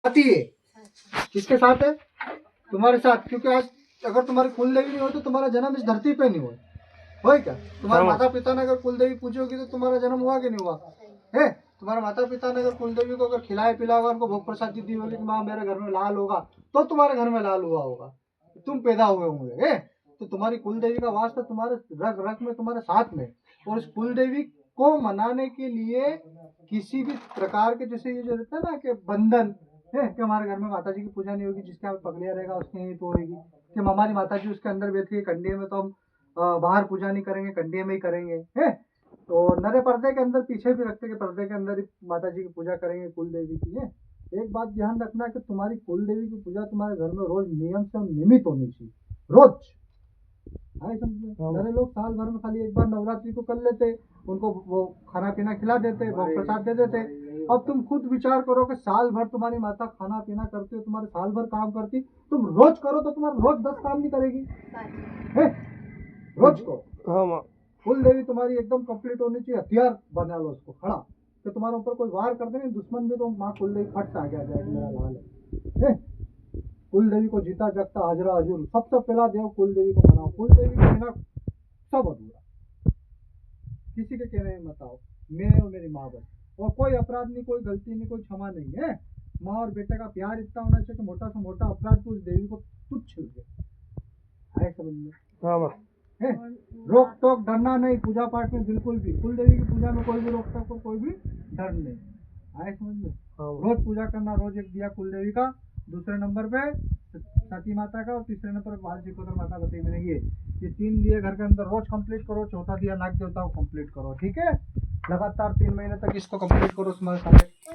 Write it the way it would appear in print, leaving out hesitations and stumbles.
आती है, किसके साथ है? तुम्हारे साथ। क्योंकि आज अगर तुम्हारी कुल देवी नहीं हो तो तुम्हारा जन्म इस धरती पे नहीं हुआ है क्या? तुम्हारे माता पिता ने अगर कुल देवी पूजी होगी तो तुम्हारा जन्म हुआ कि नहीं हुआ है? तुम्हारे माता पिता ने अगर कुल देवी को अगर खिलाए पिलाया होगा, उनको भोग प्रसाद दी होगी कि माँ मेरे घर में लाल होगा, तो तुम्हारे घर में लाल हुआ होगा, तुम पैदा हुए होंगे। तो तुम्हारी कुल देवी का वास्ता तुम्हारे रग रग में, तुम्हारे साथ में। और इस कुल देवी को मनाने के लिए किसी भी प्रकार के, जैसे ये जो रहता है ना कि बंधन है कि हमारे घर में माता जी की पूजा नहीं होगी, जिसके यहाँ पगड़िया रहेगा उसके यहीं तो होगी, कि हमारी माता जी उसके अंदर बैठी है कंडिये में, तो हम बाहर पूजा नहीं करेंगे, कंडिये में ही करेंगे है। तो नरे पर्दे के अंदर पीछे भी रखते कि पर्दे के अंदर ही माता जी की पूजा करेंगे कुल देवी की है। एक बात ध्यान रखना कि तुम्हारी कुल देवी की पूजा तुम्हारे घर में रोज नियम से नियमित होनी चाहिए, रोज। नरे लोग साल भर में खाली एक बार नवरात्रि को कर लेते, उनको वो खाना पीना खिला देते, भोग प्रसाद दे देते। अब तुम खुद विचार करो कि साल भर तुम्हारी माता खाना पीना करती हो, तुम्हारे साल भर काम करती, तुम रोज करो तो तुम्हारा रोज 10 काम नहीं करेगी है? रोज को कुल देवी तुम्हारी एकदम कंप्लीट होनी चाहिए, हथियार बना लो उसको खड़ा, कि तुम्हारे ऊपर कोई वार कर देंगे दुश्मन भी, तो माँ कुल देवी फट से आगे आ जाएगी, मेरा लाल है। कुल देवी को जीता जगता हाजरा हजूर, सबसे पहला देव कुल देवी को मनाओ। कुल देवी के बिना सब अधूरा, किसी के कहने में मत आओ, मैं और मेरी माँ बस। और कोई अपराध नहीं, कोई गलती नहीं, कोई क्षमा नहीं है। माँ और बेटे का प्यार इतना होना चाहिए कि मोटा से मोटा अपराध को उस देवी को तुच्छ है, समझ में है? रोक टोक डरना नहीं पूजा पाठ में, बिल्कुल भी। कुल देवी की पूजा में कोई भी रोक टोक और कोई भी डर नहीं आए, समझ में। रोज पूजा करना, रोज एक दिया कुल देवी का, दूसरे नंबर पे सती माता का, और तीसरे नंबर पर बाल चिकोतर माता बताई मैंने। ये 3 दिए घर के अंदर रोज कंप्लीट करो। चौथा दिया नाग देवता को कंप्लीट करो, ठीक है? लगातार 3 महीने तक इसको कंप्लीट करो तुम्हारे सामने।